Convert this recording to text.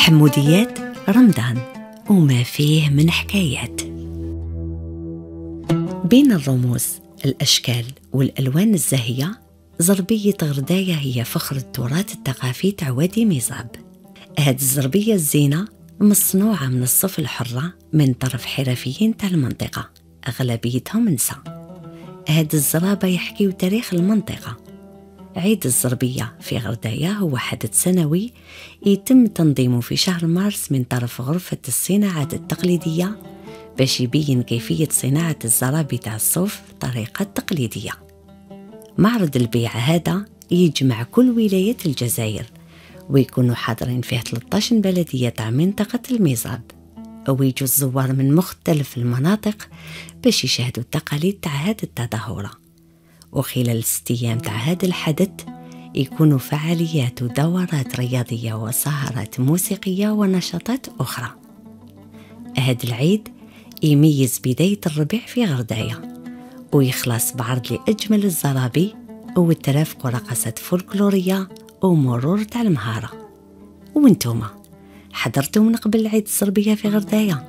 حموديات رمضان وما فيه من حكايات. بين الرموز، الأشكال والألوان الزاهية، زربية غرداية هي فخر التراث الثقافي تاع وادي ميزاب. هاد الزربية الزينة مصنوعة من الصف الحرة من طرف حرفيين تاع المنطقة، أغلبيتهم نساء. هاد الزرابة يحكيو تاريخ المنطقة. عيد الزربية في غرداية هو حدث سنوي يتم تنظيمه في شهر مارس من طرف غرفة الصناعات التقليدية باش يبين كيفية صناعة الزرابي تاع الصوف بطريقة تقليدية. معرض البيع هذا يجمع كل ولايات الجزائر ويكونوا حاضرين فيه 13 بلدية تاع منطقة الميزاب، ويجوا الزوار من مختلف المناطق باش يشاهدوا التقاليد تاع هذه التظاهرة. وخلال 6 أيام تاع هذا الحدث يكونوا فعاليات ودورات رياضية وسهرات موسيقية ونشاطات أخرى. هذا العيد يميز بداية الربيع في غرداية ويخلص بعرض لأجمل الزرابي والترافق ورقصات فولكلورية ومرور تاع المهارة. وانتوما حضرتوا من قبل عيد الزربية في غرداية؟